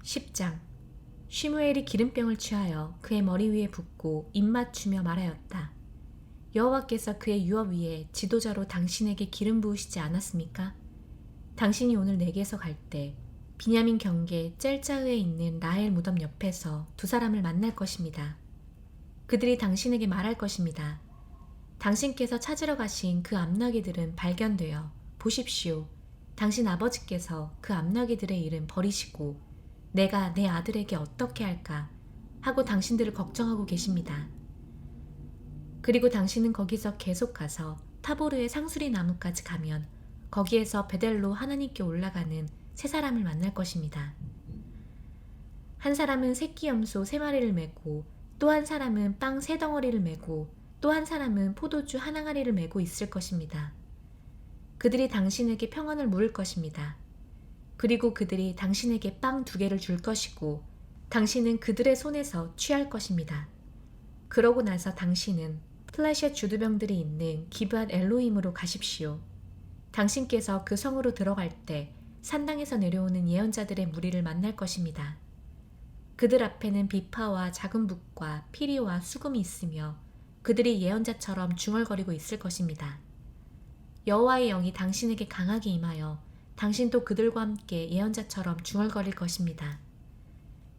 10장. 시므엘이 기름병을 취하여 그의 머리 위에 붓고 입맞추며 말하였다. 여호와께서 그의 유업 위에 지도자로 당신에게 기름 부으시지 않았습니까? 당신이 오늘 내게서 갈 때 비냐민 경계 짤짜흐에 있는 라헬 무덤 옆에서 두 사람을 만날 것입니다. 그들이 당신에게 말할 것입니다. 당신께서 찾으러 가신 그 암나귀들은 발견되어 보십시오. 당신 아버지께서 그 암나귀들의 일은 버리시고 내가 내 아들에게 어떻게 할까 하고 당신들을 걱정하고 계십니다. 그리고 당신은 거기서 계속 가서 타보르의 상수리 나무까지 가면 거기에서 베델로 하나님께 올라가는 세 사람을 만날 것입니다. 한 사람은 새끼 염소 3마리를 메고 또 한 사람은 빵 3덩어리를 메고 또 한 사람은 포도주 한 항아리를 메고 있을 것입니다. 그들이 당신에게 평안을 물을 것입니다. 그리고 그들이 당신에게 빵 2개를 줄 것이고 당신은 그들의 손에서 취할 것입니다. 그러고 나서 당신은 플라셋 주두병들이 있는 기브앗 엘로힘으로 가십시오. 당신께서 그 성으로 들어갈 때 산당에서 내려오는 예언자들의 무리를 만날 것입니다. 그들 앞에는 비파와 작은 북과 피리와 수금이 있으며 그들이 예언자처럼 중얼거리고 있을 것입니다. 여호와의 영이 당신에게 강하게 임하여 당신도 그들과 함께 예언자처럼 중얼거릴 것입니다.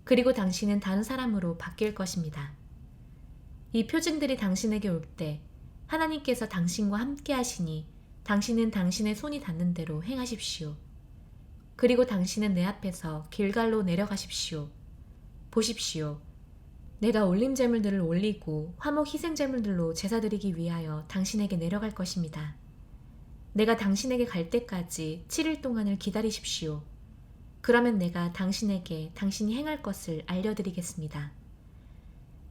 그리고 당신은 다른 사람으로 바뀔 것입니다. 이 표징들이 당신에게 올 때 하나님께서 당신과 함께 하시니 당신은 당신의 손이 닿는 대로 행하십시오. 그리고 당신은 내 앞에서 길갈로 내려가십시오. 보십시오. 내가 올림제물들을 올리고 화목 희생제물들로 제사드리기 위하여 당신에게 내려갈 것입니다. 내가 당신에게 갈 때까지 7일 동안을 기다리십시오. 그러면 내가 당신에게 당신이 행할 것을 알려드리겠습니다.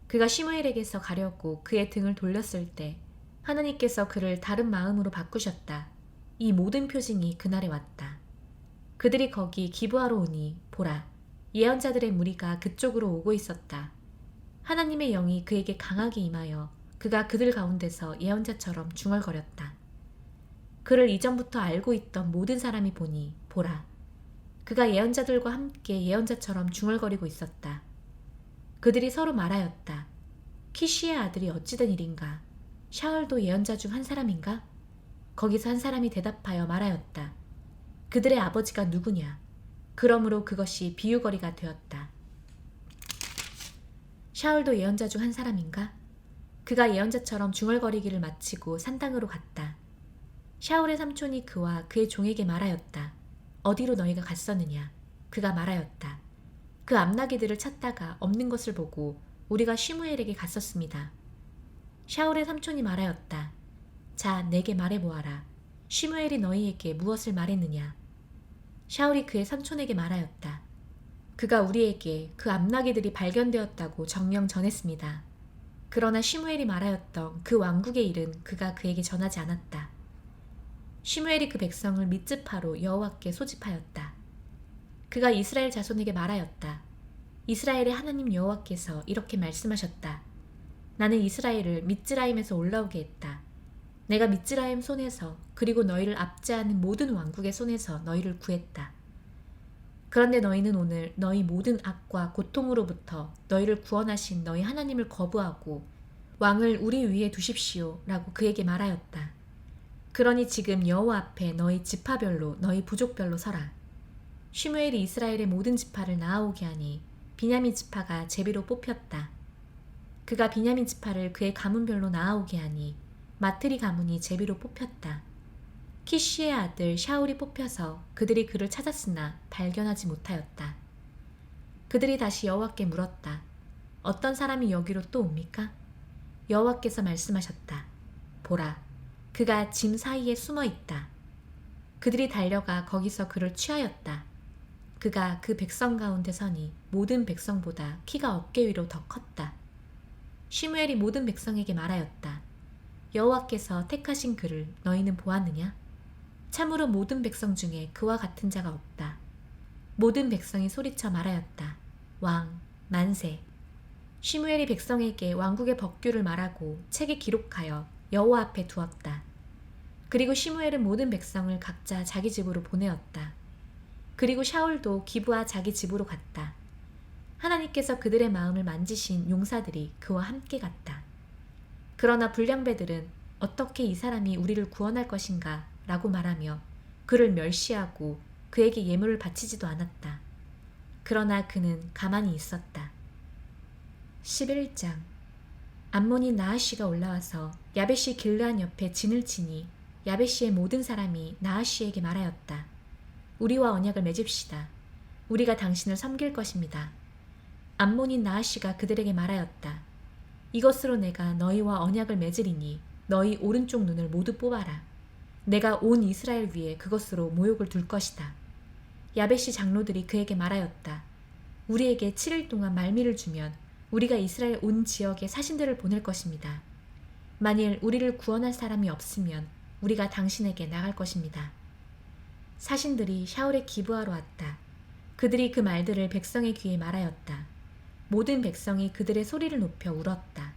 그가 시므엘에게서 가려고 그의 등을 돌렸을 때 하나님께서 그를 다른 마음으로 바꾸셨다. 이 모든 표징이 그날에 왔다. 그들이 거기 기브아로 오니 보라, 예언자들의 무리가 그쪽으로 오고 있었다. 하나님의 영이 그에게 강하게 임하여 그가 그들 가운데서 예언자처럼 중얼거렸다. 그를 이전부터 알고 있던 모든 사람이 보니 보라, 그가 예언자들과 함께 예언자처럼 중얼거리고 있었다. 그들이 서로 말하였다. 키시의 아들이 어찌된 일인가? 샤울도 예언자 중 한 사람인가? 거기서 한 사람이 대답하여 말하였다. 그들의 아버지가 누구냐? 그러므로 그것이 비유거리가 되었다. 샤울도 예언자 중 한 사람인가? 그가 예언자처럼 중얼거리기를 마치고 산당으로 갔다. 샤울의 삼촌이 그와 그의 종에게 말하였다. 어디로 너희가 갔었느냐? 그가 말하였다. 그 암나귀들을 찾다가 없는 것을 보고 우리가 시므엘에게 갔었습니다. 샤울의 삼촌이 말하였다. 자, 내게 말해보아라. 시므엘이 너희에게 무엇을 말했느냐? 샤울이 그의 삼촌에게 말하였다. 그가 우리에게 그 암나귀들이 발견되었다고 정명 전했습니다. 그러나 시므엘이 말하였던 그 왕국의 일은 그가 그에게 전하지 않았다. 시므엘이 그 백성을 미ツ파로 여호와께 소집하였다. 그가 이스라엘 자손에게 말하였다. 이스라엘의 하나님 여호와께서 이렇게 말씀하셨다. 나는 이스라엘을 미ツ라임에서 올라오게 했다. 내가 미ツ라임 손에서 그리고 너희를 압제하는 모든 왕국의 손에서 너희를 구했다. 그런데 너희는 오늘 너희 모든 악과 고통으로부터 너희를 구원하신 너희 하나님을 거부하고 왕을 우리 위에 두십시오 라고 그에게 말하였다. 그러니 지금 여호와 앞에 너희 지파별로 너희 부족별로 서라. 시므엘이 이스라엘의 모든 지파를 나아오게 하니 비냐민 지파가 제비로 뽑혔다. 그가 비냐민 지파를 그의 가문별로 나아오게 하니 마트리 가문이 제비로 뽑혔다. 키시의 아들 샤울이 뽑혀서 그들이 그를 찾았으나 발견하지 못하였다. 그들이 다시 여호와께 물었다. 어떤 사람이 여기로 또 옵니까? 여호와께서 말씀하셨다. 보라, 그가 짐 사이에 숨어 있다. 그들이 달려가 거기서 그를 취하였다. 그가 그 백성 가운데 서니 모든 백성보다 키가 어깨 위로 더 컸다. 시므엘이 모든 백성에게 말하였다. 여호와께서 택하신 그를 너희는 보았느냐? 참으로 모든 백성 중에 그와 같은 자가 없다. 모든 백성이 소리쳐 말하였다. 왕, 만세. 시므엘이 백성에게 왕국의 법규를 말하고 책에 기록하여 여호와 앞에 두었다. 그리고 시므엘은 모든 백성을 각자 자기 집으로 보내었다. 그리고 샤울도 기브아 자기 집으로 갔다. 하나님께서 그들의 마음을 만지신 용사들이 그와 함께 갔다. 그러나 불량배들은 어떻게 이 사람이 우리를 구원할 것인가 라고 말하며 그를 멸시하고 그에게 예물을 바치지도 않았다. 그러나 그는 가만히 있었다. 11장. 암몬인 나하시가 올라와서 야베시 길르한 옆에 진을 치니 야베시의 모든 사람이 나하시에게 말하였다. 우리와 언약을 맺읍시다. 우리가 당신을 섬길 것입니다. 암몬인 나하시가 그들에게 말하였다. 이것으로 내가 너희와 언약을 맺으리니 너희 오른쪽 눈을 모두 뽑아라. 내가 온 이스라엘 위에 그것으로 모욕을 둘 것이다. 야베시 장로들이 그에게 말하였다. 우리에게 7일 동안 말미를 주면 우리가 이스라엘 온 지역에 사신들을 보낼 것입니다. 만일 우리를 구원할 사람이 없으면 우리가 당신에게 나갈 것입니다. 사신들이 샤울의 기부하러 왔다. 그들이 그 말들을 백성의 귀에 말하였다. 모든 백성이 그들의 소리를 높여 울었다.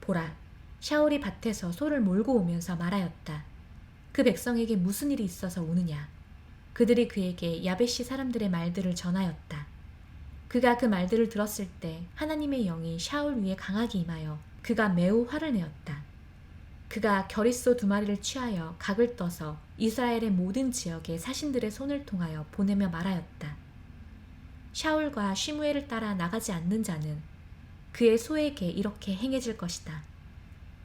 보라, 샤울이 밭에서 소를 몰고 오면서 말하였다. 그 백성에게 무슨 일이 있어서 우느냐? 그들이 그에게 야베시 사람들의 말들을 전하였다. 그가 그 말들을 들었을 때 하나님의 영이 샤울 위에 강하게 임하여 그가 매우 화를 내었다. 그가 겨릿소 2마리를 취하여 각을 떠서 이스라엘의 모든 지역에 사신들의 손을 통하여 보내며 말하였다. 샤울과 시므엘을 따라 나가지 않는 자는 그의 소에게 이렇게 행해질 것이다.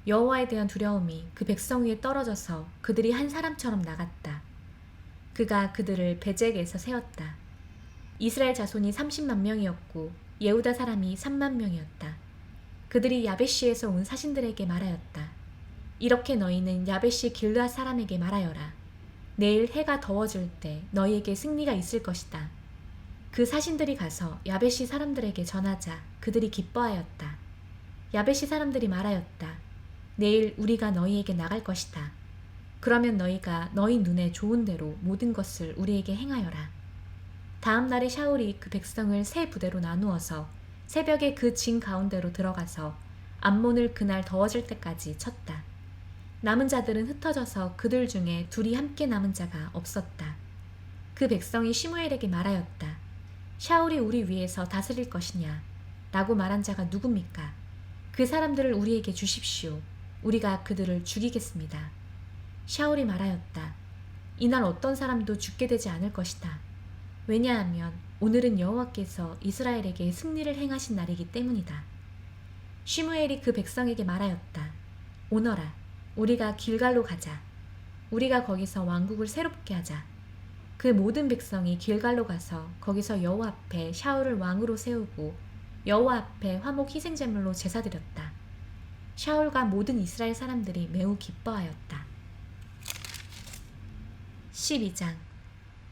여호와에 대한 두려움이 그 백성 위에 떨어져서 그들이 한 사람처럼 나갔다. 그가 그들을 베젝에서 세웠다. 이스라엘 자손이 30만 명이었고 예후다 사람이 3만 명이었다. 그들이 야베시에서 온 사신들에게 말하였다. 이렇게 너희는 야베시 길르앗 사람에게 말하여라. 내일 해가 더워질 때 너희에게 승리가 있을 것이다. 그 사신들이 가서 야베시 사람들에게 전하자 그들이 기뻐하였다. 야베시 사람들이 말하였다. 내일 우리가 너희에게 나갈 것이다. 그러면 너희가 너희 눈에 좋은 대로 모든 것을 우리에게 행하여라. 다음 날에 샤울이 그 백성을 세 부대로 나누어서 새벽에 그 진 가운데로 들어가서 암몬을 그날 더워질 때까지 쳤다. 남은 자들은 흩어져서 그들 중에 둘이 함께 남은 자가 없었다. 그 백성이 시므엘에게 말하였다. 샤울이 우리 위에서 다스릴 것이냐? 라고 말한 자가 누굽니까? 그 사람들을 우리에게 주십시오. 우리가 그들을 죽이겠습니다. 샤울이 말하였다. 이날 어떤 사람도 죽게 되지 않을 것이다. 왜냐하면 오늘은 여호와께서 이스라엘에게 승리를 행하신 날이기 때문이다. 시므엘이 그 백성에게 말하였다. 오너라, 우리가 길갈로 가자. 우리가 거기서 왕국을 새롭게 하자. 그 모든 백성이 길갈로 가서 거기서 여호와 앞에 샤울을 왕으로 세우고 여호와 앞에 화목 희생제물로 제사드렸다. 샤울과 모든 이스라엘 사람들이 매우 기뻐하였다. 12장.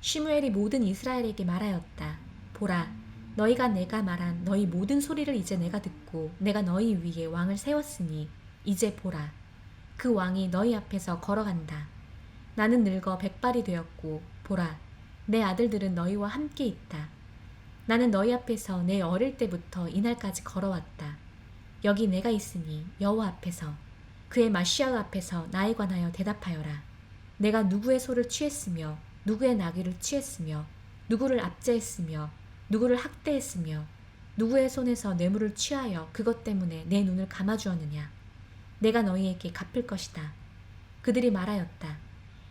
시므엘이 모든 이스라엘에게 말하였다. 보라, 너희가 내가 말한 너희 모든 소리를 이제 내가 듣고 내가 너희 위에 왕을 세웠으니 이제 보라, 그 왕이 너희 앞에서 걸어간다. 나는 늙어 백발이 되었고 보라, 내 아들들은 너희와 함께 있다. 나는 너희 앞에서 내 어릴 때부터 이날까지 걸어왔다. 여기 내가 있으니 여호와 앞에서 그의 마시아 앞에서 나에 관하여 대답하여라. 내가 누구의 소를 취했으며 누구의 나귀를 취했으며 누구를 압제했으며 누구를 학대했으며 누구의 손에서 뇌물을 취하여 그것 때문에 내 눈을 감아주었느냐? 내가 너희에게 갚을 것이다. 그들이 말하였다.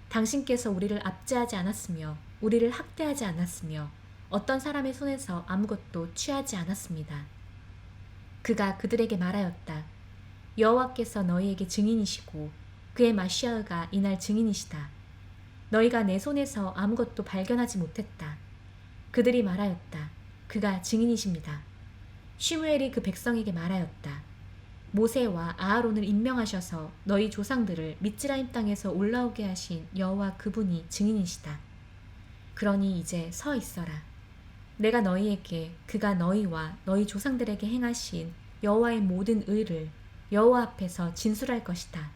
당신께서 우리를 압제하지 않았으며 우리를 학대하지 않았으며 어떤 사람의 손에서 아무것도 취하지 않았습니다. 그가 그들에게 말하였다. 여호와께서 너희에게 증인이시고 그의 마시아가 이날 증인이시다. 너희가 내 손에서 아무것도 발견하지 못했다. 그들이 말하였다. 그가 증인이십니다. 시므엘이 그 백성에게 말하였다. 모세와 아하론을 임명하셔서 너희 조상들을 미츠라임 땅에서 올라오게 하신 여호와 그분이 증인이시다. 그러니 이제 서 있어라. 내가 너희에게 그가 너희와 너희 조상들에게 행하신 여호와의 모든 의를 여호와 앞에서 진술할 것이다.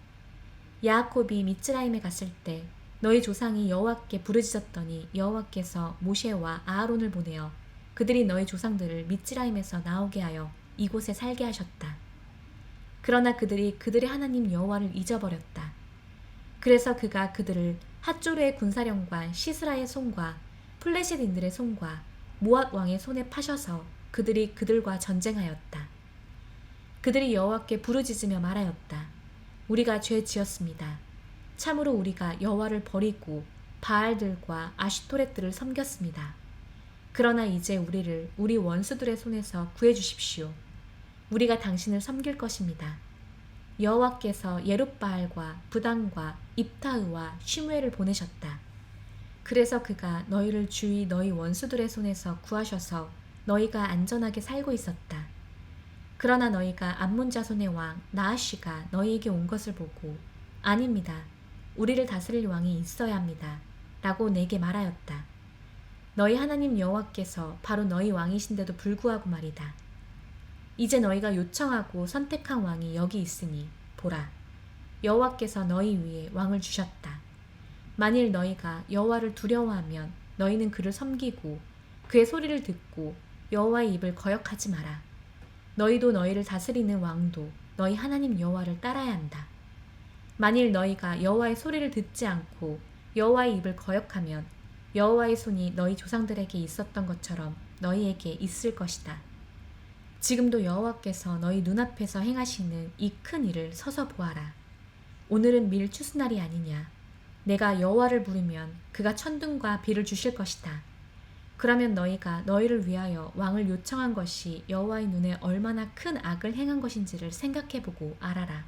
야곱이 미츠라임에 갔을 때 너희 조상이 여호와께 부르짖었더니 여호와께서 모세와 아하론을 보내어 그들이 너희 조상들을 미츠라임에서 나오게 하여 이곳에 살게 하셨다. 그러나 그들이 그들의 하나님 여호와를 잊어버렸다. 그래서 그가 그들을 핫조르의 군사령관 시스라의 손과 플레셋인들의 손과 모압 왕의 손에 파셔서 그들이 그들과 전쟁하였다. 그들이 여호와께 부르짖으며 말하였다. 우리가 죄 지었습니다. 참으로 우리가 여호와를 버리고 바알들과 아시토렛들을 섬겼습니다. 그러나 이제 우리를 우리 원수들의 손에서 구해 주십시오. 우리가 당신을 섬길 것입니다. 여호와께서 예룻바알과 부단과 입타흐와 쉬므엘을 보내셨다. 그래서 그가 너희를 주의 너희 원수들의 손에서 구하셔서 너희가 안전하게 살고 있었다. 그러나 너희가 암몬 자손의 왕 나하시가 너희에게 온 것을 보고 아닙니다. 우리를 다스릴 왕이 있어야 합니다. 라고 내게 말하였다. 너희 하나님 여호와께서 바로 너희 왕이신데도 불구하고 말이다. 이제 너희가 요청하고 선택한 왕이 여기 있으니 보라. 여호와께서 너희 위에 왕을 주셨다. 만일 너희가 여호와를 두려워하면 너희는 그를 섬기고 그의 소리를 듣고 여호와의 입을 거역하지 마라. 너희도 너희를 다스리는 왕도 너희 하나님 여호와를 따라야 한다. 만일 너희가 여호와의 소리를 듣지 않고 여호와의 입을 거역하면 여호와의 손이 너희 조상들에게 있었던 것처럼 너희에게 있을 것이다. 지금도 여호와께서 너희 눈앞에서 행하시는 이 큰 일을 서서 보아라. 오늘은 밀 추수날이 아니냐. 내가 여호와를 부르면 그가 천둥과 비를 주실 것이다. 그러면 너희가 너희를 위하여 왕을 요청한 것이 여호와의 눈에 얼마나 큰 악을 행한 것인지를 생각해보고 알아라.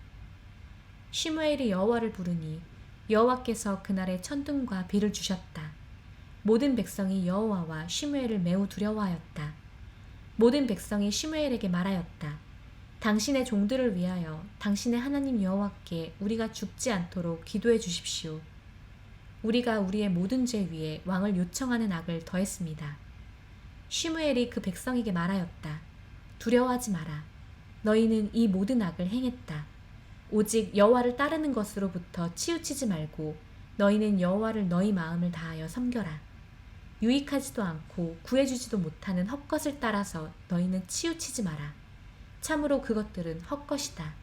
쉬므엘이 여호와를 부르니 여호와께서 그날에 천둥과 비를 주셨다. 모든 백성이 여호와와 쉬므엘을 매우 두려워하였다. 모든 백성이 쉬므엘에게 말하였다. 당신의 종들을 위하여 당신의 하나님 여호와께 우리가 죽지 않도록 기도해 주십시오. 우리가 우리의 모든 죄 위에 왕을 요청하는 악을 더했습니다. 쉬므엘이 그 백성에게 말하였다. 두려워하지 마라. 너희는 이 모든 악을 행했다. 오직 여호와를 따르는 것으로부터 치우치지 말고 너희는 여호와를 너희 마음을 다하여 섬겨라. 유익하지도 않고 구해주지도 못하는 헛것을 따라서 너희는 치우치지 마라. 참으로 그것들은 헛것이다.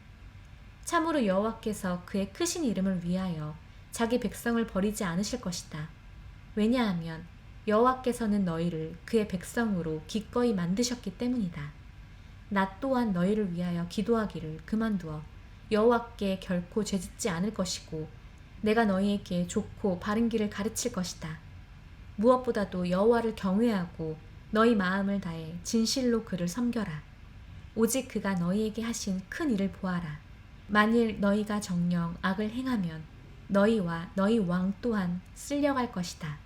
참으로 여호와께서 그의 크신 이름을 위하여 자기 백성을 버리지 않으실 것이다. 왜냐하면 여호와께서는 너희를 그의 백성으로 기꺼이 만드셨기 때문이다. 나 또한 너희를 위하여 기도하기를 그만두어 여호와께 결코 죄짓지 않을 것이고 내가 너희에게 좋고 바른 길을 가르칠 것이다. 무엇보다도 여호와를 경외하고 너희 마음을 다해 진실로 그를 섬겨라. 오직 그가 너희에게 하신 큰 일을 보아라. 만일 너희가 정녕 악을 행하면 너희와 너희 왕 또한 쓸려갈 것이다.